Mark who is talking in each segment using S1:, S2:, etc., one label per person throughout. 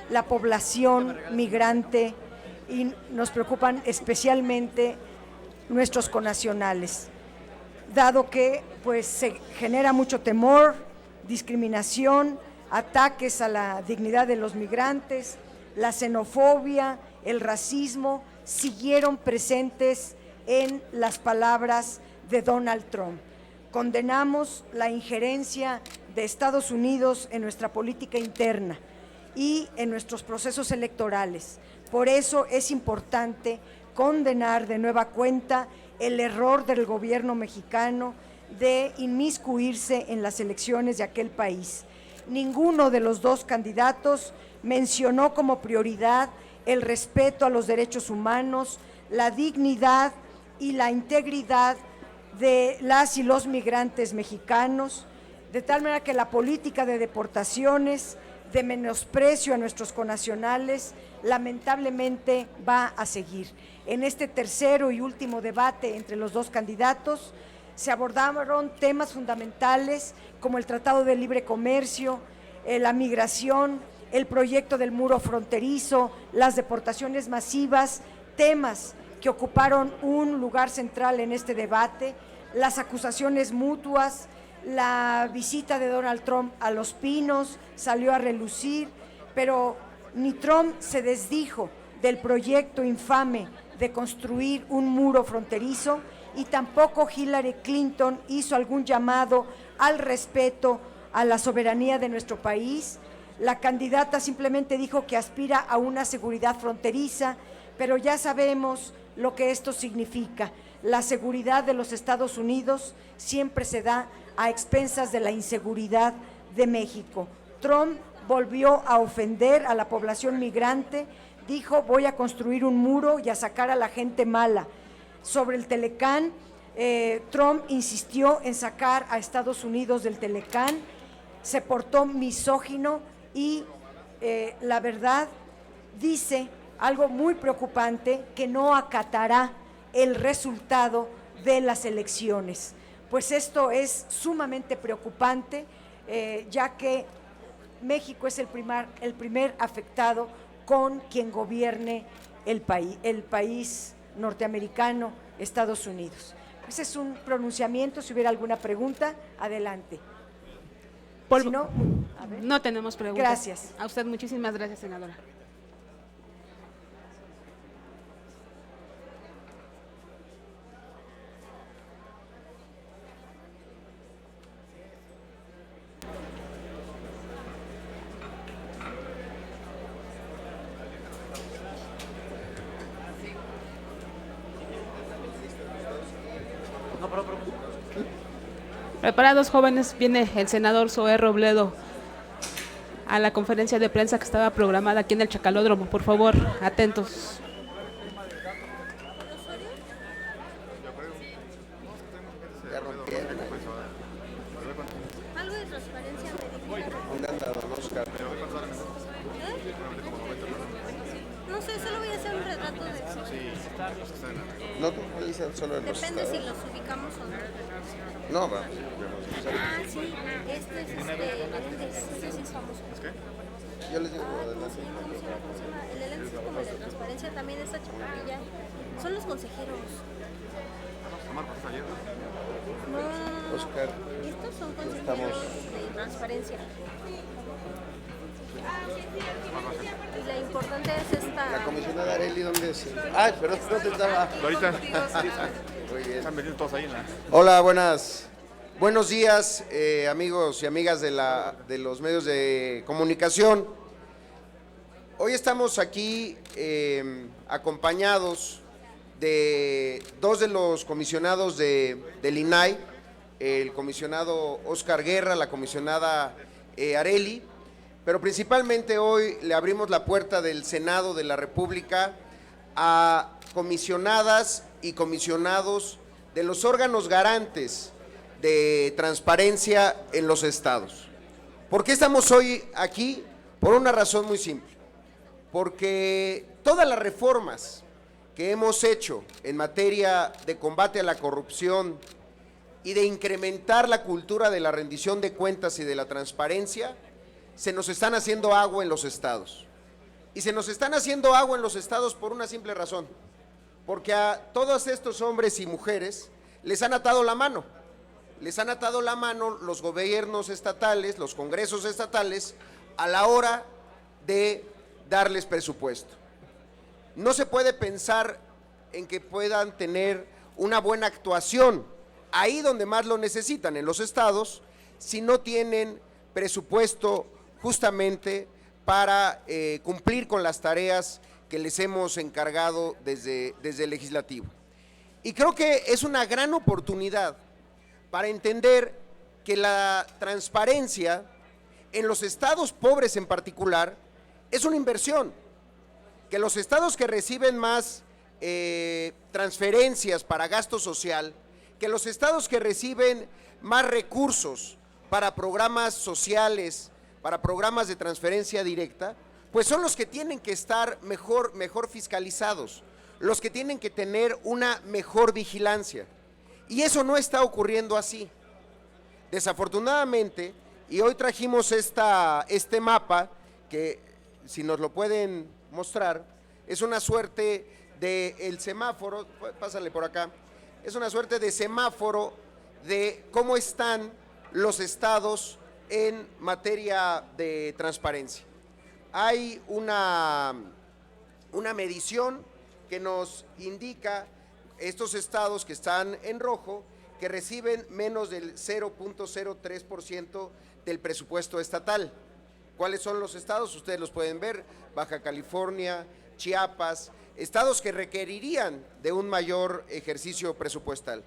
S1: la población migrante y nos preocupan especialmente nuestros connacionales, dado que pues se genera mucho temor, discriminación, ataques a la dignidad de los migrantes, la xenofobia, el racismo, siguieron presentes en las palabras de Donald Trump. Condenamos la injerencia de Estados Unidos en nuestra política interna y en nuestros procesos electorales. Por eso es importante condenar de nueva cuenta el error del gobierno mexicano de inmiscuirse en las elecciones de aquel país. Ninguno de los dos candidatos mencionó como prioridad el respeto a los derechos humanos, la dignidad y la integridad de las y los migrantes mexicanos, de tal manera que la política de deportaciones, de menosprecio a nuestros connacionales, lamentablemente va a seguir. En este tercero y último debate entre los dos candidatos se abordaron temas fundamentales como el Tratado de Libre Comercio, la migración, el proyecto del muro fronterizo, las deportaciones masivas, temas que ocuparon un lugar central en este debate, las acusaciones mutuas, la visita de Donald Trump a Los Pinos salió a relucir, pero ni Trump se desdijo del proyecto infame de construir un muro fronterizo y tampoco Hillary Clinton hizo algún llamado al respeto a la soberanía de nuestro país. La candidata simplemente dijo que aspira a una seguridad fronteriza, pero ya sabemos lo que esto significa. La seguridad de los Estados Unidos siempre se da a expensas de la inseguridad de México. Trump volvió a ofender a la población migrante, dijo voy a construir un muro y a sacar a la gente mala. Sobre el Telecán, Trump insistió en sacar a Estados Unidos del Telecán, se portó misógino y la verdad dice algo muy preocupante, que no acatará el resultado de las elecciones. Pues esto es sumamente preocupante, ya que México es el primer afectado con quien gobierne el país norteamericano, Estados Unidos. Ese es un pronunciamiento, si hubiera alguna pregunta, adelante. Si no,
S2: no tenemos preguntas.
S1: Gracias.
S2: A usted muchísimas gracias, senadora. Preparados, jóvenes, viene el senador Zoé Robledo a la conferencia de prensa que estaba programada aquí en el Chacalódromo. Por favor, atentos.
S3: Algo de transparencia.
S4: ¿Dónde anda don Oscar?
S3: No sé, solo voy a hacer un retrato de eso.
S4: No dicen solo en los
S3: Depende
S4: estados.
S3: si los ubicamos o no.
S4: No, vamos.
S3: Ah, sí, este es Lentes, este sí es famoso.
S4: Yo les digo
S3: ¿Cómo
S4: adelante.
S3: se llama? El de Lentes es como el de transparencia, también esta chaparrilla. Son los consejeros. No.
S4: Oscar,
S3: Estos son consejeros
S4: estamos.
S3: de transparencia. Y la importante es esta.
S4: La comisionada Arely, ¿dónde es? Ay, perdón, ¿dónde estaba?
S5: Ahorita
S4: Muy bien.
S5: están vendiendo todos ahí, ¿no?
S4: Hola, buenos días, amigos y amigas de los medios de comunicación. Hoy estamos aquí acompañados de dos de los comisionados del INAI, el comisionado Oscar Guerra, la comisionada Arely, pero principalmente hoy le abrimos la puerta del Senado de la República a comisionadas y comisionados de los órganos garantes de transparencia en los estados. ¿Por qué estamos hoy aquí? Por una razón muy simple, porque todas las reformas que hemos hecho en materia de combate a la corrupción y de incrementar la cultura de la rendición de cuentas y de la transparencia, se nos están haciendo agua en los estados. Y se nos están haciendo agua en los estados por una simple razón, porque a todos estos hombres y mujeres les han atado la mano. Les han atado la mano los gobiernos estatales, los congresos estatales, a la hora de darles presupuesto. No se puede pensar en que puedan tener una buena actuación ahí donde más lo necesitan, en los estados, si no tienen presupuesto justamente para cumplir con las tareas que les hemos encargado desde el legislativo. Y creo que es una gran oportunidad para entender que la transparencia en los estados pobres en particular es una inversión, que los estados que reciben más transferencias para gasto social, que los estados que reciben más recursos para programas sociales, para programas de transferencia directa, pues son los que tienen que estar mejor fiscalizados, los que tienen que tener una mejor vigilancia. Y eso no está ocurriendo así. Desafortunadamente, y hoy trajimos este mapa, que si nos lo pueden mostrar, es una suerte del semáforo, pásale por acá, es una suerte de semáforo de cómo están los estados en materia de transparencia. Hay una medición que nos indica estos estados que están en rojo, que reciben menos del 0.03% del presupuesto estatal. ¿Cuáles son los estados? Ustedes los pueden ver: Baja California, Chiapas, estados que requerirían de un mayor ejercicio presupuestal.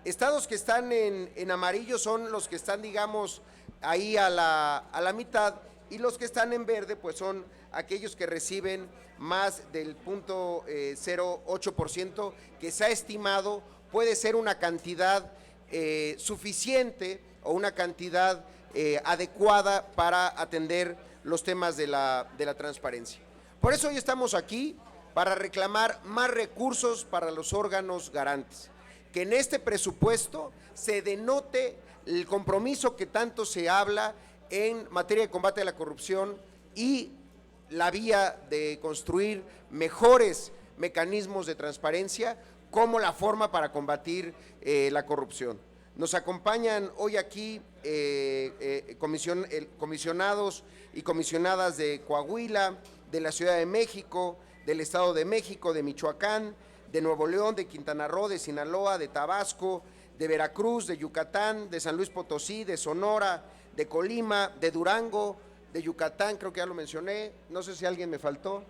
S4: Estados que están en amarillo son los que están, digamos, ahí a la mitad, y los que están en verde pues son aquellos que reciben más del 0.08%, que se ha estimado puede ser una cantidad suficiente o una cantidad adecuada para atender los temas de la transparencia. Por eso hoy estamos aquí, para reclamar más recursos para los órganos garantes, que en este presupuesto se denote el compromiso que tanto se habla en materia de combate a la corrupción y la vía de construir mejores mecanismos de transparencia como la forma para combatir la corrupción. Nos acompañan hoy aquí comisionados y comisionadas de Coahuila, de la Ciudad de México, del Estado de México, de Michoacán, de Nuevo León, de Quintana Roo, de Sinaloa, de Tabasco, de Veracruz, de Yucatán, de San Luis Potosí, de Sonora, de Colima, de Durango, de Yucatán, creo que ya lo mencioné, no sé si alguien me faltó,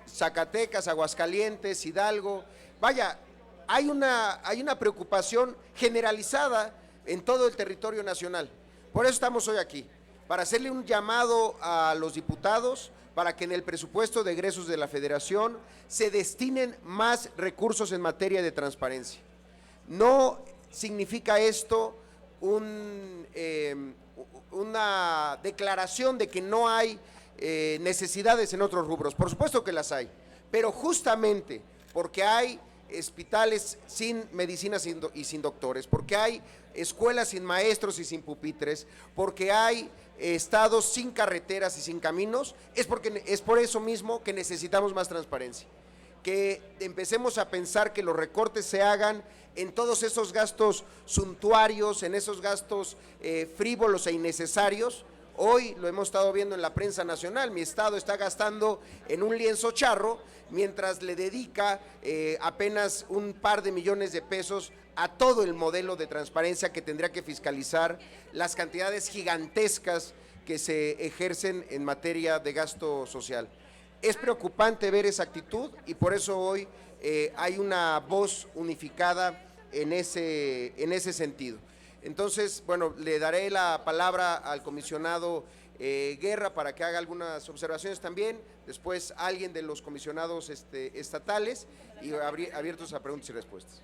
S4: Zacatecas, Aguascalientes, Hidalgo. Vaya, hay una preocupación generalizada en todo el territorio nacional. Por eso estamos hoy aquí, para hacerle un llamado a los diputados para que en el presupuesto de egresos de la Federación se destinen más recursos en materia de transparencia. No significa esto una declaración de que no hay necesidades en otros rubros. Por supuesto que las hay, pero justamente porque hay hospitales sin medicinas y sin doctores, porque hay escuelas sin maestros y sin pupitres, porque hay estados sin carreteras y sin caminos, es por eso mismo que necesitamos más transparencia, que empecemos a pensar que los recortes se hagan en todos esos gastos suntuarios, en esos gastos frívolos e innecesarios. Hoy lo hemos estado viendo en la prensa nacional, mi estado está gastando en un lienzo charro, mientras le dedica apenas un par de millones de pesos a todo el modelo de transparencia que tendría que fiscalizar las cantidades gigantescas que se ejercen en materia de gasto social. Es preocupante ver esa actitud y por eso hoy hay una voz unificada en ese sentido. Entonces, bueno, le daré la palabra al comisionado Guerra para que haga algunas observaciones también, después alguien de los comisionados estatales y abiertos a preguntas y respuestas.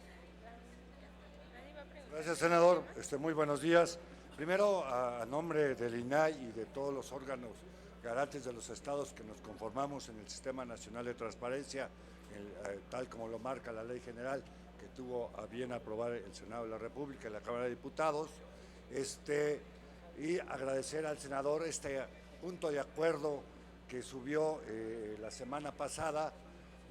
S5: Gracias, senador. Muy buenos días. Primero, a nombre del INAI y de todos los órganos garantes de los estados que nos conformamos en el Sistema Nacional de Transparencia, tal como lo marca la Ley General que tuvo a bien aprobar el Senado de la República y la Cámara de Diputados, y agradecer al senador este punto de acuerdo que subió la semana pasada,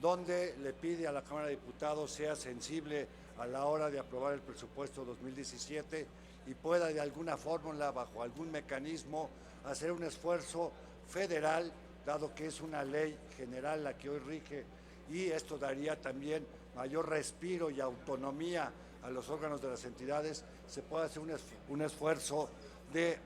S5: donde le pide a la Cámara de Diputados sea sensible a la hora de aprobar el presupuesto 2017 y pueda de alguna fórmula, bajo algún mecanismo, hacer un esfuerzo federal, dado que es una ley general la que hoy rige, y esto daría también mayor respiro y autonomía a los órganos de las entidades. Se puede hacer un esfuerzo de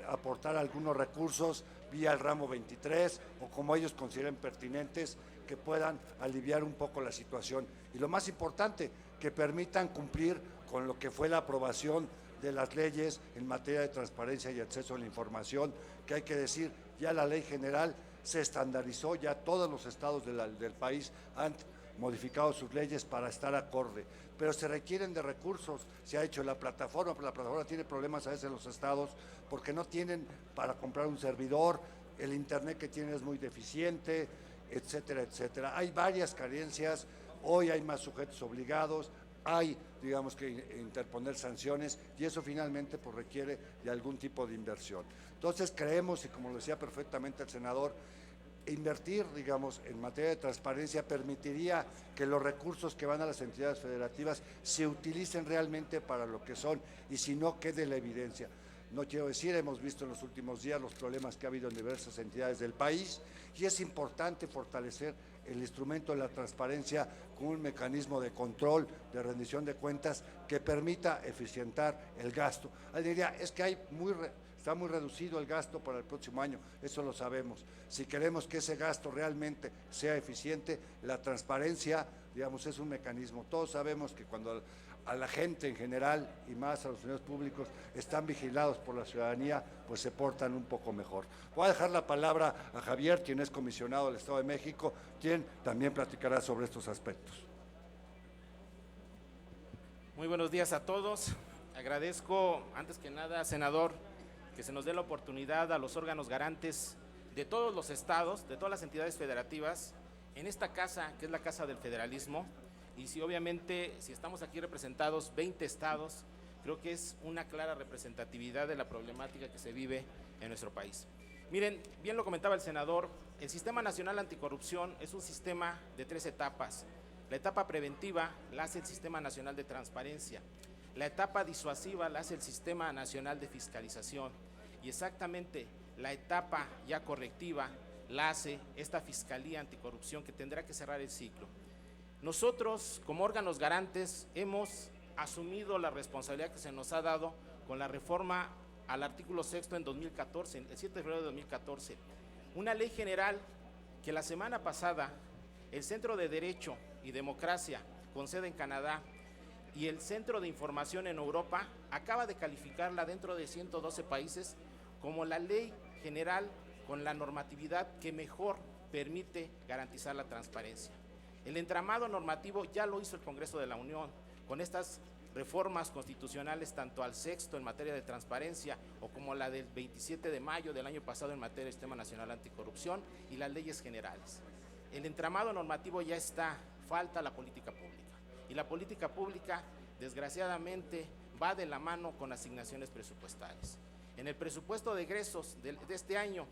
S5: aportar algunos recursos vía el ramo 23 o como ellos consideren pertinentes, que puedan aliviar un poco la situación. Y lo más importante, que permitan cumplir con lo que fue la aprobación de las leyes en materia de transparencia y acceso a la información, que hay que decir, ya la ley general se estandarizó, ya todos los estados del país han modificado sus leyes para estar acorde, pero se requieren de recursos. Se ha hecho la plataforma, pero la plataforma tiene problemas a veces en los estados porque no tienen para comprar un servidor, el internet que tienen es muy deficiente, etcétera, etcétera. Hay varias carencias, hoy hay más sujetos obligados, hay, digamos, que interponer sanciones, y eso finalmente pues requiere de algún tipo de inversión. Entonces creemos, y como lo decía perfectamente el senador, invertir, digamos, en materia de transparencia permitiría que los recursos que van a las entidades federativas se utilicen realmente para lo que son, y si no, quede la evidencia. No quiero decir, hemos visto en los últimos días los problemas que ha habido en diversas entidades del país, y es importante fortalecer el instrumento de la transparencia con un mecanismo de control, de rendición de cuentas, que permita eficientar el gasto. Alguien diría, es que está muy reducido el gasto para el próximo año, eso lo sabemos. Si queremos que ese gasto realmente sea eficiente, la transparencia, digamos, es un mecanismo. Todos sabemos que cuando a la gente en general y más a los funcionarios públicos están vigilados por la ciudadanía, pues se portan un poco mejor. Voy a dejar la palabra a Javier, quien es comisionado del Estado de México, quien también platicará sobre estos aspectos.
S6: Muy buenos días a todos. Agradezco, antes que nada, senador, que se nos dé la oportunidad a los órganos garantes de todos los estados, de todas las entidades federativas, en esta casa, que es la Casa del Federalismo. Y si obviamente, si estamos aquí representados 20 estados, creo que es una clara representatividad de la problemática que se vive en nuestro país. Miren, bien lo comentaba el senador, el Sistema Nacional Anticorrupción es un sistema de 3 etapas. La etapa preventiva la hace el Sistema Nacional de Transparencia, la etapa disuasiva la hace el Sistema Nacional de Fiscalización, y exactamente la etapa ya correctiva la hace esta Fiscalía Anticorrupción, que tendrá que cerrar el ciclo. Nosotros, como órganos garantes, hemos asumido la responsabilidad que se nos ha dado con la reforma al artículo 6 en 2014, el 7 de febrero de 2014, una ley general que la semana pasada el Centro de Derecho y Democracia, con sede en Canadá, y el Centro de Información en Europa, acaba de calificarla dentro de 112 países como la ley general con la normatividad que mejor permite garantizar la transparencia. El entramado normativo ya lo hizo el Congreso de la Unión con estas reformas constitucionales, tanto al sexto en materia de transparencia o como la del 27 de mayo del año pasado en materia del Sistema Nacional Anticorrupción, y las leyes generales. El entramado normativo ya está, falta la política pública, y la política pública desgraciadamente va de la mano con asignaciones presupuestales. En el presupuesto de egresos de este año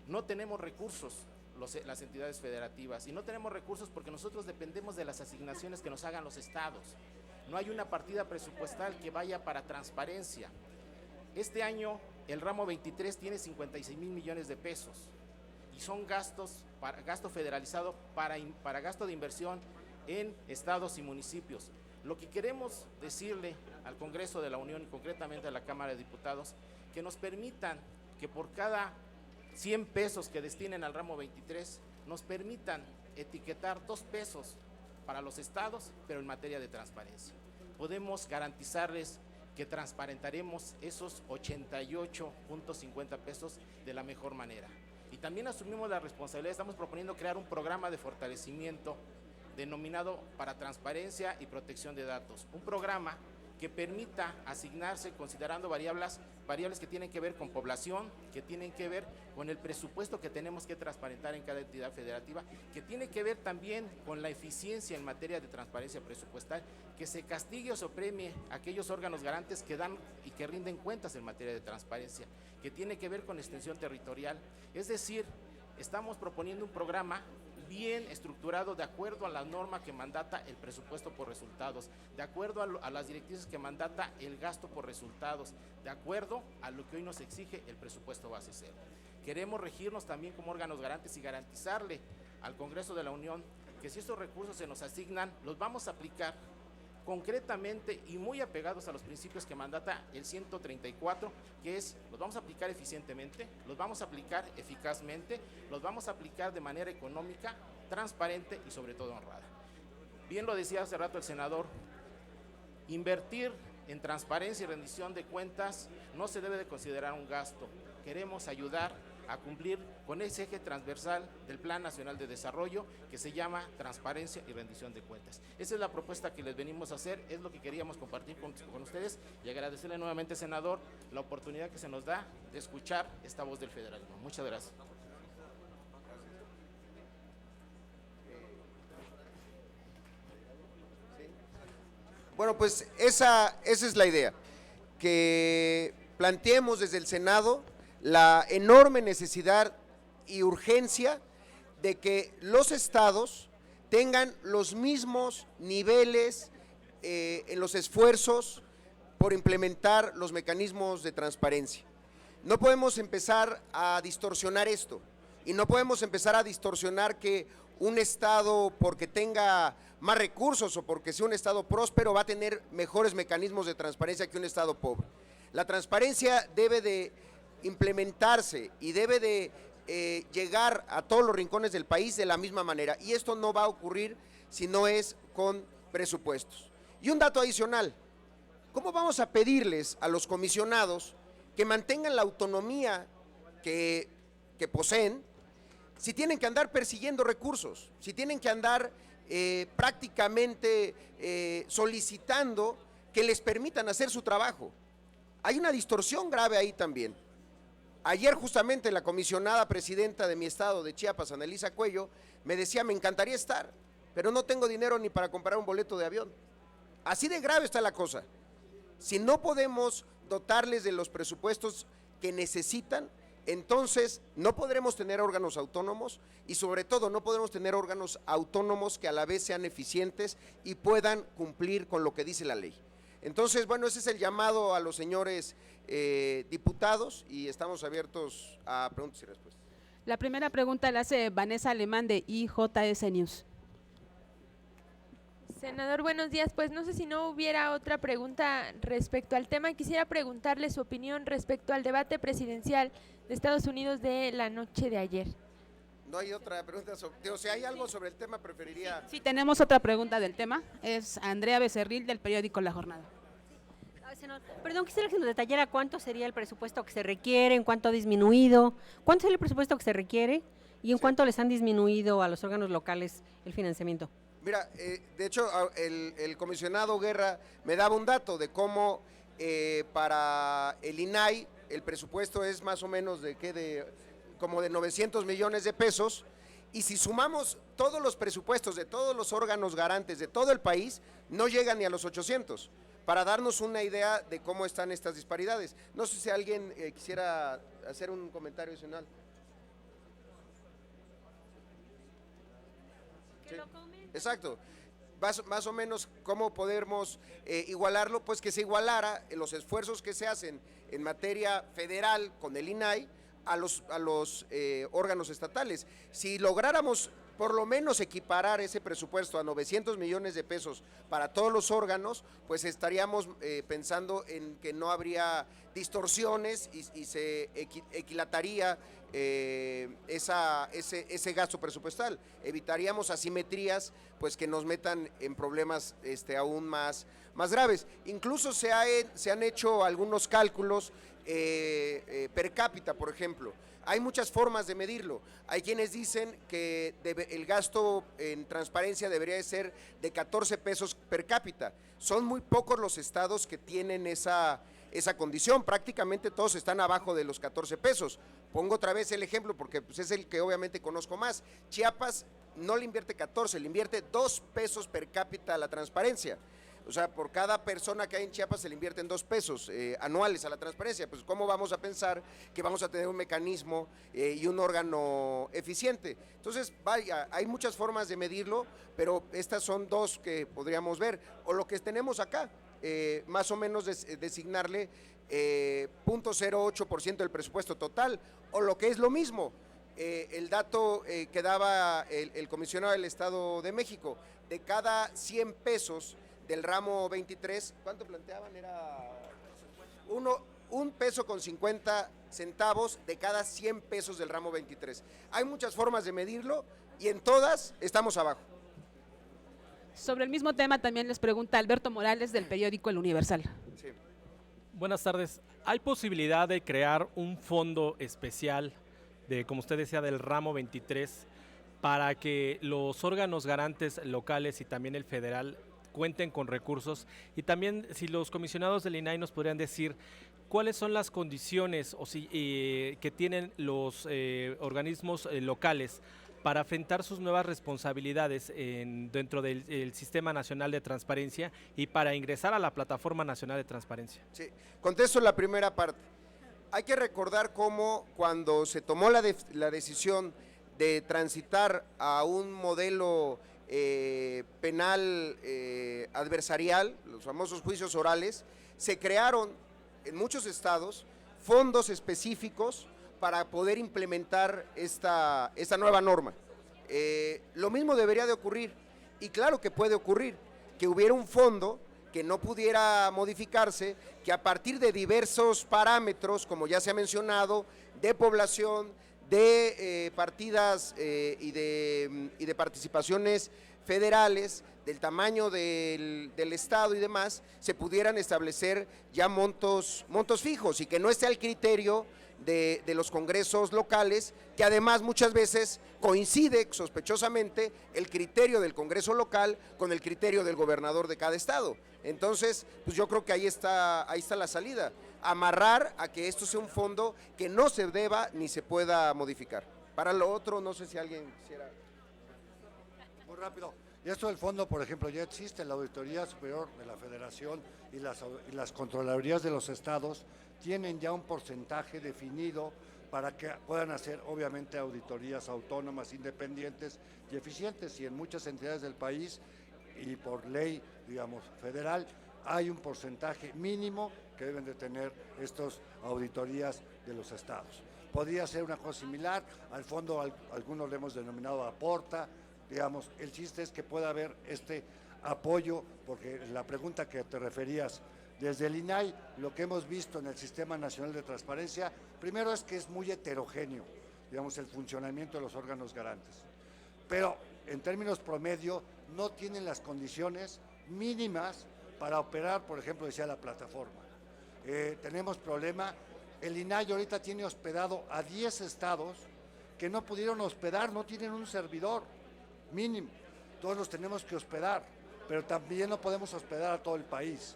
S6: no tenemos recursos las entidades federativas, y no tenemos recursos porque nosotros dependemos de las asignaciones que nos hagan los estados. No hay una partida presupuestal que vaya para transparencia. Este año el ramo 23 tiene 56,000 millones de pesos y son gastos para gasto federalizado para gasto de inversión en estados y municipios. Lo que queremos decirle al Congreso de la Unión y concretamente a la Cámara de Diputados, que nos permitan que por cada 100 pesos que destinen al ramo 23, nos permitan etiquetar 2 pesos para los estados, pero en materia de transparencia. Podemos garantizarles que transparentaremos esos 88.50 pesos de la mejor manera. Y también asumimos la responsabilidad, estamos proponiendo crear un programa de fortalecimiento denominado para transparencia y protección de datos. Un programa que permita asignarse considerando variables que tienen que ver con población, que tienen que ver con el presupuesto que tenemos que transparentar en cada entidad federativa, que tiene que ver también con la eficiencia en materia de transparencia presupuestal, que se castigue o se premie a aquellos órganos garantes que dan y que rinden cuentas en materia de transparencia, que tiene que ver con extensión territorial. Es decir, estamos proponiendo un programa bien estructurado de acuerdo a la norma que mandata el presupuesto por resultados, de acuerdo a las directrices que mandata el gasto por resultados, de acuerdo a lo que hoy nos exige el presupuesto base cero. Queremos regirnos también como órganos garantes y garantizarle al Congreso de la Unión que si estos recursos se nos asignan, los vamos a aplicar concretamente y muy apegados a los principios que mandata el 134, que es, los vamos a aplicar eficientemente, los vamos a aplicar eficazmente, los vamos a aplicar de manera económica, transparente y sobre todo honrada. Bien lo decía hace rato el senador, invertir en transparencia y rendición de cuentas no se debe de considerar un gasto. Queremos ayudar a cumplir con ese eje transversal del Plan Nacional de Desarrollo que se llama transparencia y rendición de cuentas. Esa es la propuesta que les venimos a hacer, es lo que queríamos compartir con ustedes y agradecerle nuevamente, senador, la oportunidad que se nos da de escuchar esta voz del federalismo. Muchas gracias.
S4: Bueno, pues esa es la idea, que planteemos desde el Senado la enorme necesidad y urgencia de que los estados tengan los mismos niveles en los esfuerzos por implementar los mecanismos de transparencia. No podemos empezar a distorsionar esto y no podemos empezar a distorsionar que un estado, porque tenga más recursos o porque sea un estado próspero, va a tener mejores mecanismos de transparencia que un estado pobre. La transparencia debe de implementarse y debe de llegar a todos los rincones del país de la misma manera, y esto no va a ocurrir si no es con presupuestos. Y un dato adicional, ¿cómo vamos a pedirles a los comisionados que mantengan la autonomía que poseen si tienen que andar persiguiendo recursos, si tienen que andar prácticamente solicitando que les permitan hacer su trabajo? Hay una distorsión grave ahí también. Ayer justamente la comisionada presidenta de mi estado de Chiapas, Annelisa Cuello, me decía, me encantaría estar, pero no tengo dinero ni para comprar un boleto de avión. Así de grave está la cosa. Si no podemos dotarles de los presupuestos que necesitan, entonces no podremos tener órganos autónomos y sobre todo no podremos tener órganos autónomos que a la vez sean eficientes y puedan cumplir con lo que dice la ley. Entonces, bueno, ese es el llamado a los señores diputados y estamos abiertos a preguntas y respuestas.
S2: La primera pregunta la hace Vanessa Alemán de IJS News.
S7: Senador, buenos días. Pues no sé si no hubiera otra pregunta respecto al tema. Quisiera preguntarle su opinión respecto al debate presidencial de Estados Unidos de la noche de ayer.
S4: No hay otra pregunta, si hay algo sobre el tema preferiría…
S2: Sí, tenemos otra pregunta del tema, es Andrea Becerril del periódico La Jornada.
S8: Senador, perdón, quisiera que nos detallara cuánto sería el presupuesto que se requiere, en cuánto ha disminuido, cuánto sería el presupuesto que se requiere y en cuánto les han disminuido a los órganos locales el financiamiento.
S4: Mira, de hecho, el comisionado Guerra me daba un dato de cómo para el INAI el presupuesto es más o menos como de 900 millones de pesos, y si sumamos todos los presupuestos de todos los órganos garantes de todo el país, no llegan ni a los 800, para darnos una idea de cómo están estas disparidades. No sé si alguien quisiera hacer un comentario adicional. Sí. Exacto. Más o menos cómo podemos igualarlo, pues que se igualara los esfuerzos que se hacen en materia federal con el INAI a los órganos estatales. Si lográramos por lo menos equiparar ese presupuesto a 900 millones de pesos para todos los órganos, pues estaríamos pensando en que no habría distorsiones y se equilataría ese gasto presupuestal. Evitaríamos asimetrías pues que nos metan en problemas aún más graves. Incluso se han hecho algunos cálculos per cápita, por ejemplo. Hay muchas formas de medirlo. Hay quienes dicen que el gasto en transparencia debería de ser de 14 pesos per cápita. Son muy pocos los estados que tienen esa condición, prácticamente todos están abajo de los 14 pesos. Pongo otra vez el ejemplo porque pues, es el que obviamente conozco más. Chiapas no le invierte 14, le invierte 2 pesos per cápita a la transparencia. O sea, por cada persona que hay en Chiapas se le invierten 2 pesos anuales a la transparencia. Pues ¿cómo vamos a pensar que vamos a tener un mecanismo y un órgano eficiente? Entonces, vaya, hay muchas formas de medirlo, pero estas son 2 que podríamos ver. O lo que tenemos acá, más o menos designarle 0.08% del presupuesto total, o lo que es lo mismo, el dato que daba el comisionado del Estado de México, de cada 100 pesos del ramo 23, ¿cuánto planteaban? Era 1 peso con 50 centavos de cada 100 pesos del ramo 23. Hay muchas formas de medirlo y en todas estamos abajo.
S2: Sobre el mismo tema también les pregunta Alberto Morales del periódico El Universal.
S4: Sí.
S9: Buenas tardes. ¿Hay posibilidad de crear un fondo especial de, como usted decía, del ramo 23 para que los órganos garantes locales y también el federal cuenten con recursos? Y también si los comisionados del INAI nos podrían decir cuáles son las condiciones que tienen los organismos locales para enfrentar sus nuevas responsabilidades dentro del Sistema Nacional de Transparencia y para ingresar a la Plataforma Nacional de Transparencia.
S4: Sí, contesto la primera parte. Hay que recordar cómo cuando se tomó la decisión de transitar a un modelo penal adversarial, los famosos juicios orales, se crearon en muchos estados fondos específicos para poder implementar esta nueva norma. Lo mismo debería de ocurrir, y claro que puede ocurrir, que hubiera un fondo que no pudiera modificarse, que a partir de diversos parámetros, como ya se ha mencionado, de población, de partidas y de participaciones federales, del tamaño del Estado y demás, se pudieran establecer ya montos fijos y que no esté al criterio de los congresos locales, que además muchas veces coincide sospechosamente el criterio del congreso local con el criterio del gobernador de cada estado. Entonces, pues yo creo que ahí está la salida, amarrar a que esto sea un fondo que no se deba ni se pueda modificar. Para lo otro, no sé si alguien quisiera...
S5: Muy rápido. Y esto del fondo, por ejemplo, ya existe la Auditoría Superior de la Federación y las Contralorías de los estados tienen ya un porcentaje definido para que puedan hacer, obviamente, auditorías autónomas, independientes y eficientes. Y en muchas entidades del país y por ley, digamos, federal, hay un porcentaje mínimo que deben de tener estas auditorías de los estados. Podría ser una cosa similar, al fondo algunos le hemos denominado aporta, digamos, el chiste es que pueda haber este apoyo, porque la pregunta que te referías, desde el INAI, lo que hemos visto en el Sistema Nacional de Transparencia, primero es que es muy heterogéneo, digamos, el funcionamiento de los órganos garantes, pero en términos promedio no tienen las condiciones mínimas para operar, por ejemplo, decía la plataforma. Tenemos problema, el INAI ahorita tiene hospedado a 10 estados que no pudieron hospedar, no tienen un servidor mínimo, todos los tenemos que hospedar, pero también no podemos hospedar a todo el país.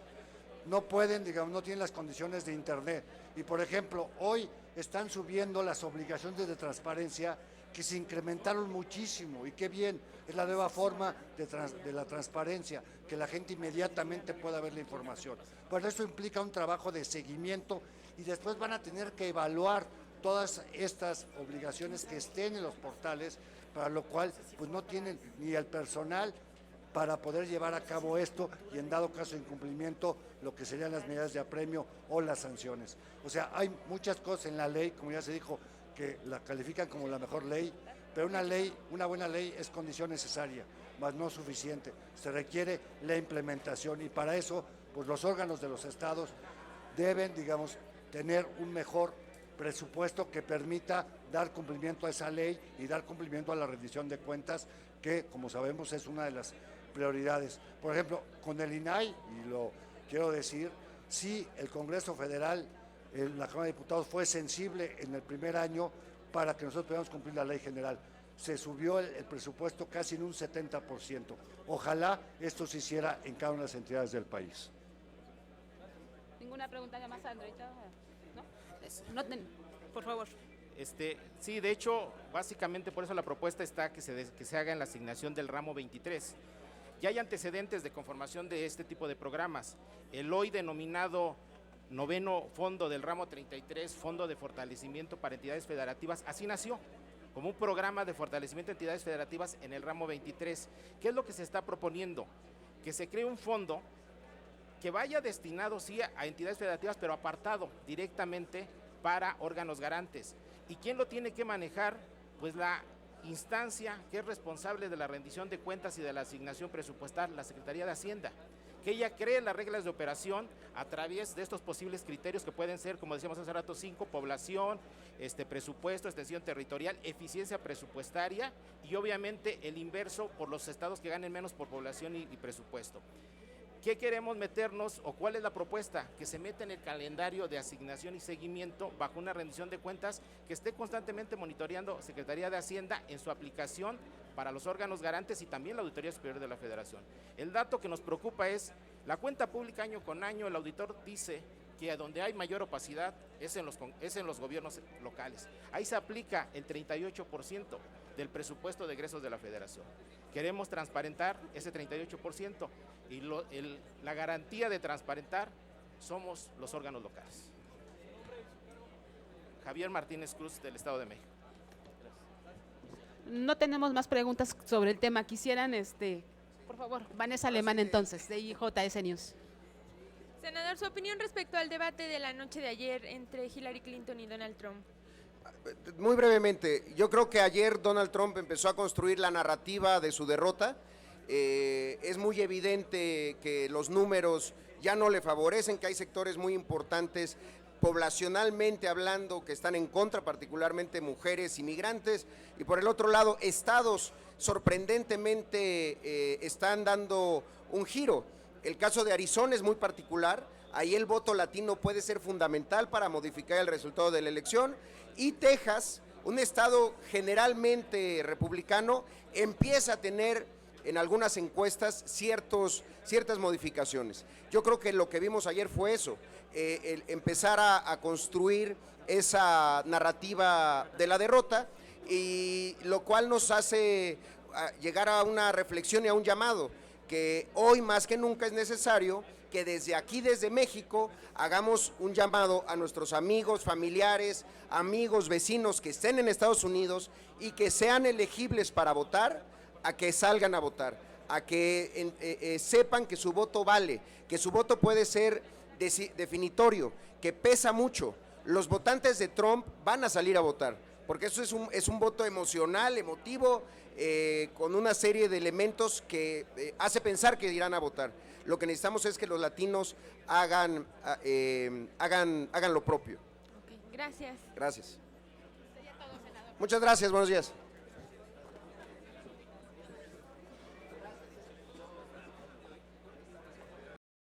S5: No pueden, digamos, no tienen las condiciones de internet. Y por ejemplo, hoy están subiendo las obligaciones de transparencia que se incrementaron muchísimo, y qué bien, es la nueva forma de la transparencia, que la gente inmediatamente pueda ver la información. Pues esto implica un trabajo de seguimiento y después van a tener que evaluar todas estas obligaciones que estén en los portales, para lo cual pues no tienen ni el personal para poder llevar a cabo esto y en dado caso de incumplimiento lo que serían las medidas de apremio o las sanciones. O sea, hay muchas cosas en la ley, como ya se dijo, que la califican como la mejor ley, pero una buena ley es condición necesaria, mas no suficiente. Se requiere la implementación y para eso pues los órganos de los estados deben, digamos, tener un mejor presupuesto que permita dar cumplimiento a esa ley y dar cumplimiento a la rendición de cuentas, que como sabemos es una de las prioridades. Por ejemplo, con el INAI, y lo quiero decir, sí, el Congreso Federal, la Cámara de Diputados fue sensible en el primer año para que nosotros podamos cumplir la ley general. Se subió el presupuesto casi en un 70%. Ojalá esto se hiciera en cada una de las entidades del país.
S2: ¿Ninguna pregunta ya más, Andreita? ¿No? Por favor.
S6: Sí, de hecho, básicamente por eso la propuesta está que se haga en la asignación del ramo 23. Ya hay antecedentes de conformación de este tipo de programas. El hoy denominado noveno fondo del ramo 33, Fondo de Fortalecimiento para Entidades Federativas, así nació, como un programa de fortalecimiento de entidades federativas en el ramo 23. ¿Qué es lo que se está proponiendo? Que se cree un fondo que vaya destinado, sí, a entidades federativas, pero apartado directamente para órganos garantes. ¿Y quién lo tiene que manejar? Pues la instancia que es responsable de la rendición de cuentas y de la asignación presupuestal, la Secretaría de Hacienda, que ella cree las reglas de operación a través de estos posibles criterios que pueden ser, como decíamos hace rato, 5, población, presupuesto, extensión territorial, eficiencia presupuestaria y obviamente el inverso por los estados que ganen menos por población y presupuesto. ¿Qué queremos meternos o cuál es la propuesta? Que se meta en el calendario de asignación y seguimiento bajo una rendición de cuentas que esté constantemente monitoreando Secretaría de Hacienda en su aplicación para los órganos garantes y también la Auditoría Superior de la Federación. El dato que nos preocupa es la cuenta pública año con año. El auditor dice que a donde hay mayor opacidad es en los gobiernos locales. Ahí se aplica el 38% del presupuesto de egresos de la Federación. Queremos transparentar ese 38% y la garantía de transparentar somos los órganos locales. Javier Martínez Cruz, del Estado de México.
S2: No tenemos más preguntas sobre el tema. Quisieran, por favor, Vanessa Alemán entonces, de IJS News.
S7: Senador, su opinión respecto al debate de la noche de ayer entre Hillary Clinton y Donald Trump.
S4: Muy brevemente, yo creo que ayer Donald Trump empezó a construir la narrativa de su derrota. Es muy evidente que los números ya no le favorecen, que hay sectores muy importantes poblacionalmente hablando que están en contra, particularmente mujeres inmigrantes, y por el otro lado estados sorprendentemente están dando un giro. El caso de Arizona es muy particular, ahí el voto latino puede ser fundamental para modificar el resultado de la elección, y Texas, un estado generalmente republicano, empieza a tener en algunas encuestas ciertas modificaciones. Yo creo que lo que vimos ayer fue eso, el empezar a construir esa narrativa de la derrota, y lo cual nos hace llegar a una reflexión y a un llamado, que hoy más que nunca es necesario que desde aquí, desde México, hagamos un llamado a nuestros amigos, familiares, amigos, vecinos que estén en Estados Unidos y que sean elegibles para votar, a que salgan a votar, a que sepan que su voto vale, que su voto puede ser definitorio, que pesa mucho. Los votantes de Trump van a salir a votar, porque eso es un voto emocional, emotivo, con una serie de elementos que hace pensar que irán a votar. Lo que necesitamos es que los latinos hagan lo propio.
S7: Gracias.
S4: Gracias. Muchas gracias, buenos días.